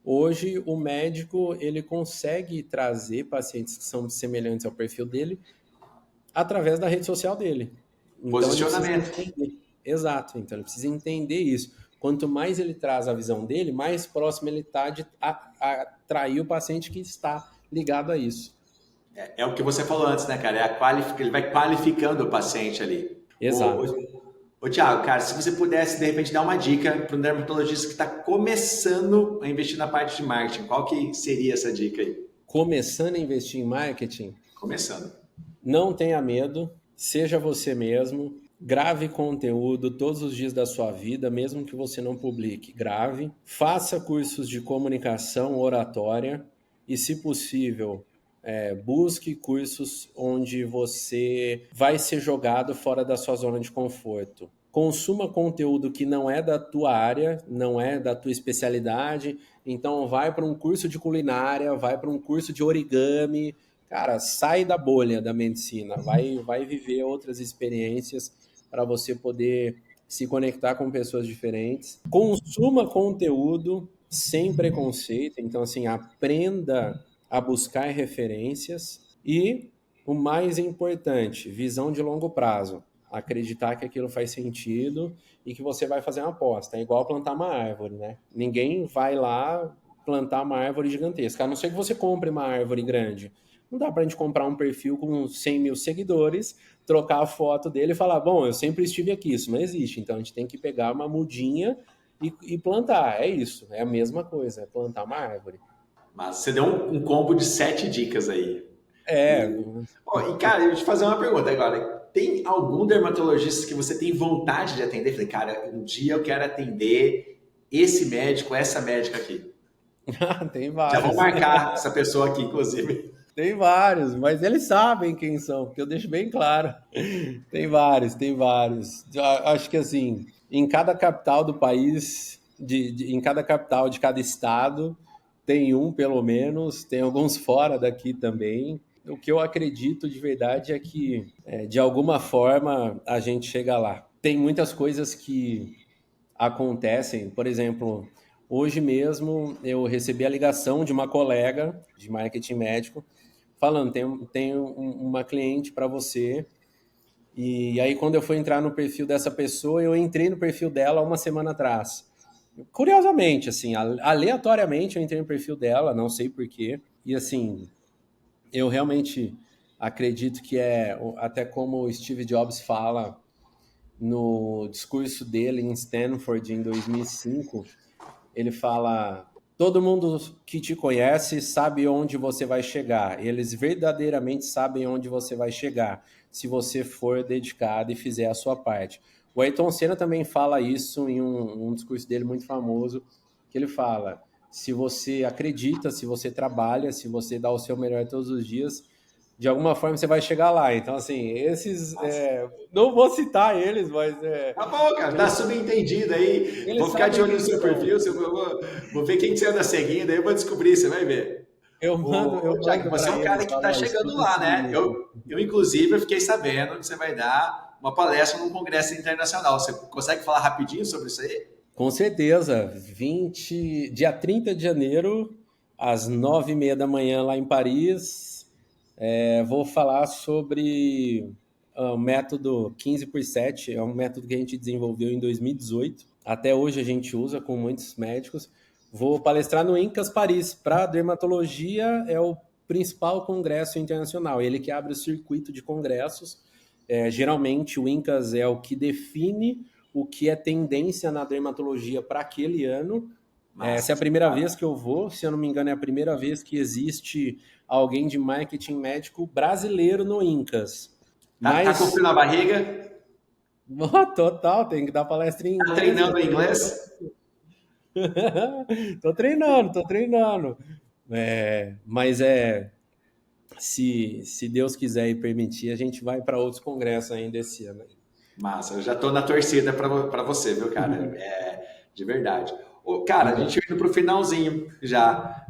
Hoje, o médico ele consegue trazer pacientes que são semelhantes ao perfil dele através da rede social dele. Então, ele precisa Posicionamento. entender. Exato, então ele precisa entender isso. Quanto mais ele traz a visão dele, mais próximo ele está de atrair o paciente que está ligado a isso. É o que você falou antes, né, cara? Ele vai qualificando o paciente ali. Exato. Ô, Thiago, cara, se você pudesse, de repente, dar uma dica para um dermatologista que está começando a investir na parte de marketing, qual que seria essa dica aí? Começando a investir em marketing, Começando. não tenha medo, seja você mesmo, grave conteúdo todos os dias da sua vida, mesmo que você não publique, grave, faça cursos de comunicação oratória e, se possível, busque cursos onde você vai ser jogado fora da sua zona de conforto. Consuma conteúdo que não é da tua área, não é da tua especialidade, então vai para um curso de culinária, vai para um curso de origami. Cara, sai da bolha da medicina, vai viver outras experiências para você poder se conectar com pessoas diferentes. Consuma conteúdo sem preconceito, então assim, aprenda a buscar referências e o mais importante, visão de longo prazo. Acreditar que aquilo faz sentido e que você vai fazer uma aposta. É igual plantar uma árvore, né? Ninguém vai lá plantar uma árvore gigantesca, a não ser que você compre uma árvore grande. Não dá pra gente comprar um perfil com 100 mil seguidores, trocar a foto dele e falar, bom, eu sempre estive aqui, isso não existe. Então a gente tem que pegar uma mudinha e plantar. É isso, é a mesma coisa, é plantar uma árvore. Mas você deu um combo de 7 dicas aí. É, Cara, eu vou te fazer uma pergunta agora. Tem algum dermatologista que você tem vontade de atender? Falei, cara, um dia eu quero atender esse médico, essa médica aqui. tem Já vou vários. marcar essa pessoa aqui, inclusive. Tem vários, mas eles sabem quem são, porque eu deixo bem claro. Tem vários, tem vários. Acho que assim, em cada capital do país, em cada capital de cada estado, tem um pelo menos, tem alguns fora daqui também. O que eu acredito de verdade é que, de alguma forma, a gente chega lá. Tem muitas coisas que acontecem, por exemplo, hoje mesmo eu recebi a ligação de uma colega de marketing médico falando, tem uma cliente para você. E aí, quando eu fui entrar no perfil dessa pessoa, eu entrei no perfil dela uma semana atrás. Curiosamente, assim, aleatoriamente eu entrei no perfil dela, não sei porquê. E assim, eu realmente acredito que até como o Steve Jobs fala no discurso dele em Stanford em 2005, ele fala: todo mundo que te conhece sabe onde você vai chegar. Eles verdadeiramente sabem onde você vai chegar, se você for dedicado e fizer a sua parte. O Ayrton Senna também fala isso em um discurso dele muito famoso, que ele fala: se você acredita, se você trabalha, se você dá o seu melhor todos os dias, de alguma forma você vai chegar lá. Então, assim, não vou citar eles, mas Tá bom, cara, tá subentendido aí. eles Vou ficar de sabem olho no quem seu são. perfil, vou ver quem que você anda seguindo, aí eu vou descobrir, você vai ver. Eu Thiago, mando você é para um cara eles, que está fala, chegando estuda lá, né? esse. Eu, inclusive, eu fiquei sabendo que você vai dar uma palestra num congresso internacional. Você consegue falar rapidinho sobre isso aí? Com certeza, dia 30 de janeiro, às 9h30 da manhã, lá em Paris, vou falar sobre o método 15x7, é um método que a gente desenvolveu em 2018. Até hoje a gente usa com muitos médicos. Vou palestrar no INCAS Paris. Para dermatologia, é o principal congresso internacional, ele que abre o circuito de congressos. Geralmente, o INCAS é o que define o que é tendência na dermatologia para aquele ano. Essa é a primeira vez que eu vou, se eu não me engano, é a primeira vez que existe alguém de marketing médico brasileiro no INCAS. Tá com frio na barriga? Total, tem que dar palestra em Tá inglês. treinando inglês? Tô treinando. Mas se Deus quiser e permitir, a gente vai para outros congressos ainda esse ano. Massa, eu já tô na torcida para você, viu, cara? De verdade. Cara, a gente indo pro finalzinho já.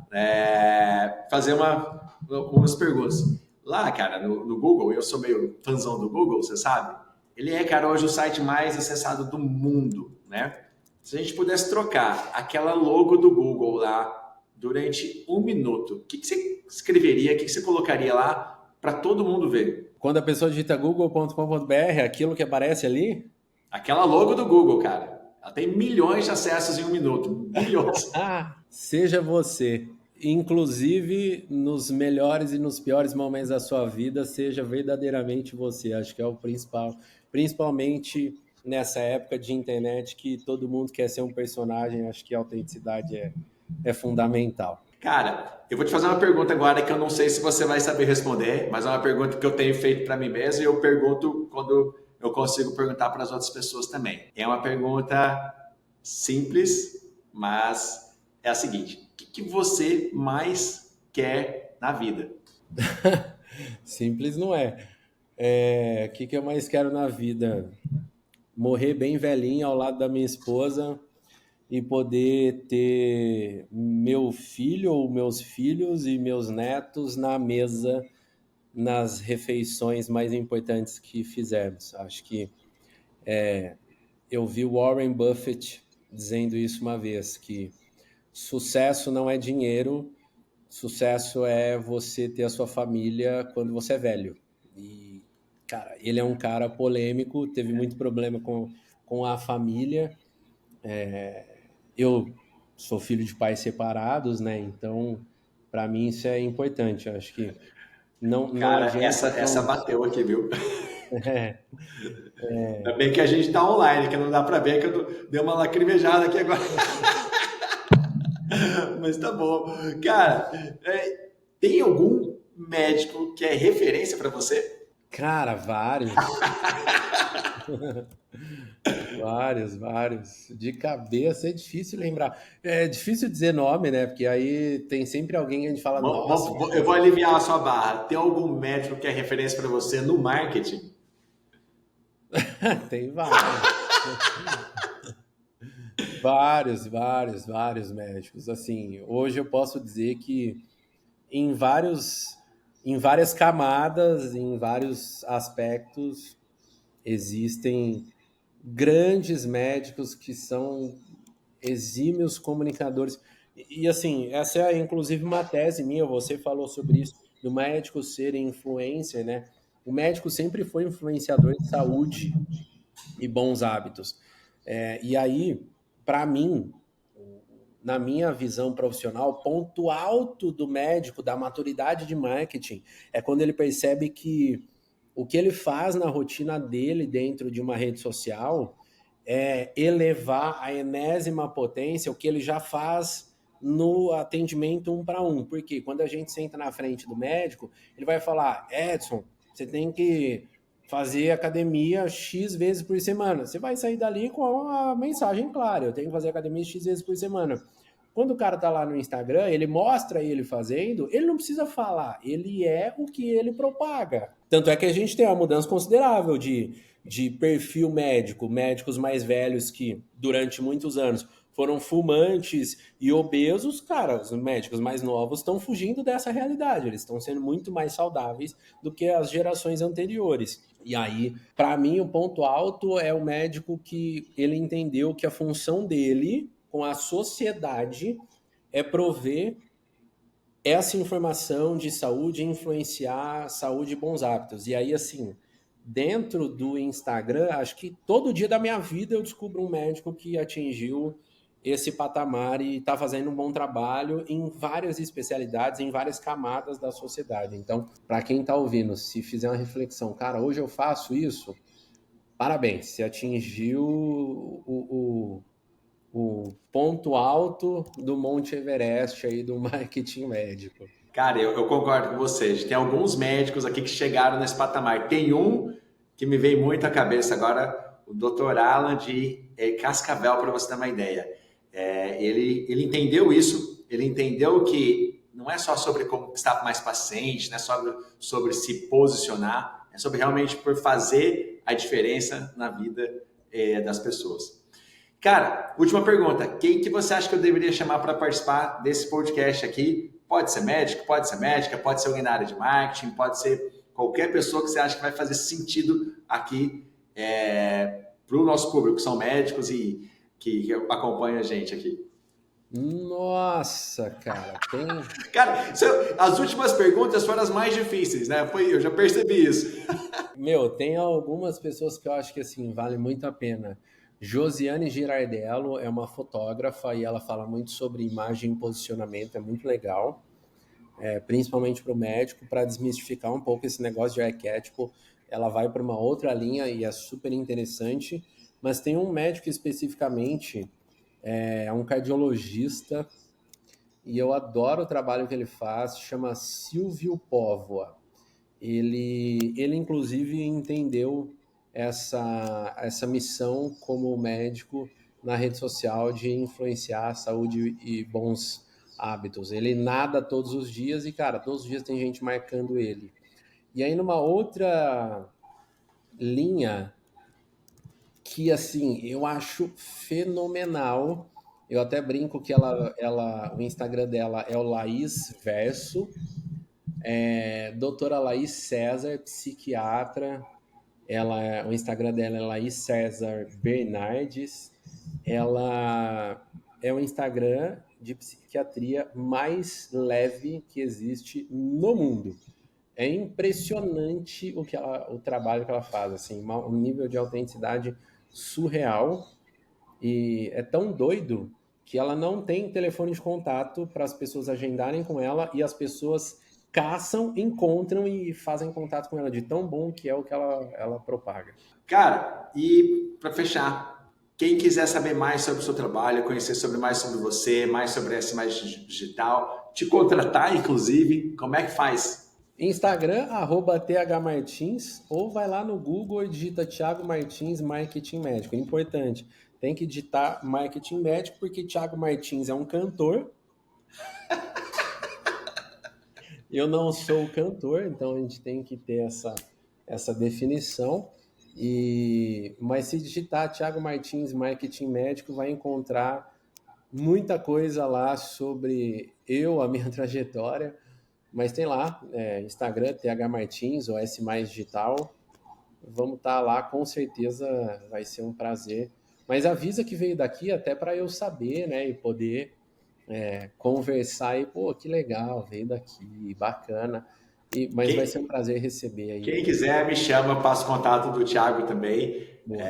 Fazer umas perguntas. Lá, cara, no Google, eu sou meio fãzão do Google, você sabe? Ele é, cara, hoje o site mais acessado do mundo, né? Se a gente pudesse trocar aquela logo do Google lá durante 1 minuto, o que você escreveria, o que você colocaria lá para todo mundo ver? Quando a pessoa digita google.com.br, aquilo que aparece ali, Aquela logo do Google, cara, ela tem milhões de acessos em 1 minuto, milhões. seja você. Inclusive, nos melhores e nos piores momentos da sua vida, seja verdadeiramente você. Acho que é o principal. Principalmente nessa época de internet que todo mundo quer ser um personagem, acho que a autenticidade é fundamental. Cara, eu vou te fazer uma pergunta agora que eu não sei se você vai saber responder, mas é uma pergunta que eu tenho feito para mim mesmo e eu pergunto quando eu consigo perguntar para as outras pessoas também. É uma pergunta simples, mas é a seguinte: o que você mais quer na vida? Simples não é. O que eu mais quero na vida? Morrer bem velhinho ao lado da minha esposa e poder ter meu filho ou meus filhos e meus netos na mesa nas refeições mais importantes que fizermos. Acho que eu vi Warren Buffett dizendo isso uma vez, que sucesso não é dinheiro, sucesso é você ter a sua família quando você é velho. E, cara, ele é um cara polêmico, teve muito problema com a família. Eu sou filho de pais separados, né? Então, para mim isso é importante. Eu acho que não Cara, adianta essa bateu aqui, viu? É, Ainda bem que a gente tá online, que não dá para ver que eu dei uma lacrimejada aqui agora. Mas tá bom. Cara, tem algum médico que é referência para você? cara, vários. Vários. De cabeça é difícil lembrar. É difícil dizer nome, né? Porque aí tem sempre alguém que a gente fala, nossa, Eu vou aliviar a sua barra. Tem algum médico que é referência para você no marketing? tem vários. Vários médicos. Assim, hoje eu posso dizer que em várias camadas, em vários aspectos, existem grandes médicos que são exímios comunicadores. Assim, essa é inclusive uma tese minha, você falou sobre isso, do médico ser influencer, né? O médico sempre foi influenciador de saúde e bons hábitos. E aí, para mim, na minha visão profissional, ponto alto do médico, da maturidade de marketing, é quando ele percebe que o que ele faz na rotina dele dentro de uma rede social é elevar a enésima potência o que ele já faz no atendimento 1 para 1. Porque quando a gente senta na frente do médico, ele vai falar: Edson, você tem que fazer academia X vezes por semana. Você vai sair dali com a mensagem clara: eu tenho que fazer academia X vezes por semana. Quando o cara tá lá no Instagram, ele mostra ele fazendo, ele não precisa falar, ele é o que ele propaga. Tanto é que a gente tem uma mudança considerável de perfil médico, médicos mais velhos que durante muitos anos foram fumantes e obesos, cara, os médicos mais novos estão fugindo dessa realidade, eles estão sendo muito mais saudáveis do que as gerações anteriores. E aí, para mim, o ponto alto é o médico que ele entendeu que a função dele com a sociedade é prover essa informação de saúde e influenciar saúde e bons hábitos. E aí, assim, dentro do Instagram, acho que todo dia da minha vida eu descubro um médico que atingiu esse patamar e está fazendo um bom trabalho em várias especialidades, em várias camadas da sociedade. Então, para quem está ouvindo, se fizer uma reflexão, cara, hoje eu faço isso, parabéns, você atingiu o ponto alto do Monte Everest aí do marketing médico. Cara, eu concordo com vocês. Tem alguns médicos aqui que chegaram nesse patamar. Tem um que me veio muito à cabeça agora, o Dr. Alan de Cascavel, para você ter uma ideia. Ele entendeu isso, ele entendeu que não é só sobre conquistar mais pacientes, não é só sobre se posicionar, é sobre realmente por fazer a diferença na vida das pessoas. Cara, última pergunta. Quem que você acha que eu deveria chamar para participar desse podcast aqui? Pode ser médico, pode ser médica, pode ser alguém na área de marketing, pode ser qualquer pessoa que você acha que vai fazer sentido aqui para o nosso público, que são médicos e que acompanham a gente aqui? Nossa, cara, tem. Cara, as últimas perguntas foram as mais difíceis, né? Eu já percebi isso. Meu, tem algumas pessoas que eu acho que assim vale muito a pena. Josiane Girardello é uma fotógrafa e ela fala muito sobre imagem e posicionamento, é muito legal, principalmente para o médico, para desmistificar um pouco esse negócio de arquétipo. Ela vai para uma outra linha e é super interessante. Mas tem um médico especificamente, é um cardiologista, e eu adoro o trabalho que ele faz, chama Silvio Póvoa. Ele inclusive entendeu essa missão como médico na rede social de influenciar a saúde e bons hábitos. Ele nada todos os dias e, cara, todos os dias tem gente marcando ele. E aí, numa outra linha que, assim, eu acho fenomenal, eu até brinco que o Instagram dela é o Laís Verso, doutora Laís César, psiquiatra. O Instagram dela é Laís César Bernardes. Ela é o Instagram de psiquiatria mais leve que existe no mundo. É impressionante o trabalho que ela faz, assim, um nível de autenticidade surreal, e é tão doido que ela não tem telefone de contato para as pessoas agendarem com ela, e as pessoas caçam, encontram e fazem contato com ela, de tão bom que é o que ela propaga. Cara, e para fechar, quem quiser saber mais sobre o seu trabalho, conhecer mais sobre você, mais sobre essa imagem digital, te contratar, inclusive, como é que faz? Instagram, @thmartins, ou vai lá no Google e digita Thiago Martins Marketing Médico. É importante, tem que digitar Marketing Médico, porque Thiago Martins é um cantor. Eu não sou cantor, então a gente tem que ter essa definição. Mas se digitar Thiago Martins Marketing Médico, vai encontrar muita coisa lá sobre a minha trajetória. Mas tem lá, Instagram, TH Martins ou S Mais Digital. Vamos estar lá, com certeza vai ser um prazer. Mas avisa que veio daqui até para eu saber, né? E poder conversar e, pô, que legal, veio daqui, bacana. Mas vai ser um prazer receber aí. Quem quiser me chama, passo contato do Thiago também.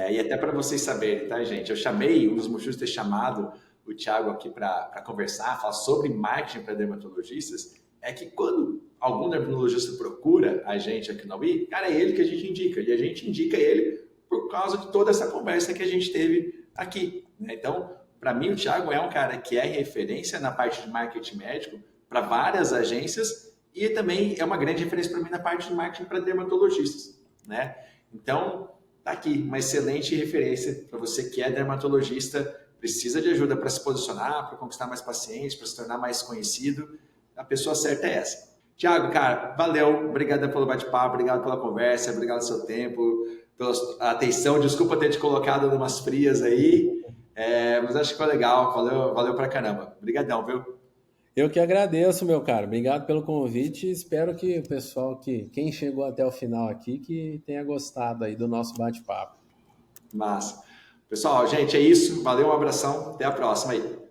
E até para vocês saberem, tá, gente? Eu chamei, um dos motivos de ter chamado o Thiago aqui para conversar, falar sobre marketing para dermatologistas, é que quando algum dermatologista procura a gente aqui na UI, cara, é ele que a gente indica. E a gente indica ele por causa de toda essa conversa que a gente teve aqui, né? Então, para mim, o Thiago é um cara que é referência na parte de marketing médico para várias agências e também é uma grande referência para mim na parte de marketing para dermatologistas, né? Então, tá aqui uma excelente referência para você que é dermatologista, precisa de ajuda para se posicionar, para conquistar mais pacientes, para se tornar mais conhecido. A pessoa certa é essa. Thiago, cara, valeu, obrigado pelo bate-papo, obrigado pela conversa, obrigado pelo seu tempo, pela atenção. Desculpa ter te colocado em umas frias aí, mas acho que foi legal, valeu pra caramba. Obrigadão, viu? Eu que agradeço, meu caro. Obrigado pelo convite. Espero que o pessoal, quem chegou até o final aqui, que tenha gostado aí do nosso bate-papo. Massa. Pessoal, gente, é isso. Valeu, um abração. Até a próxima aí.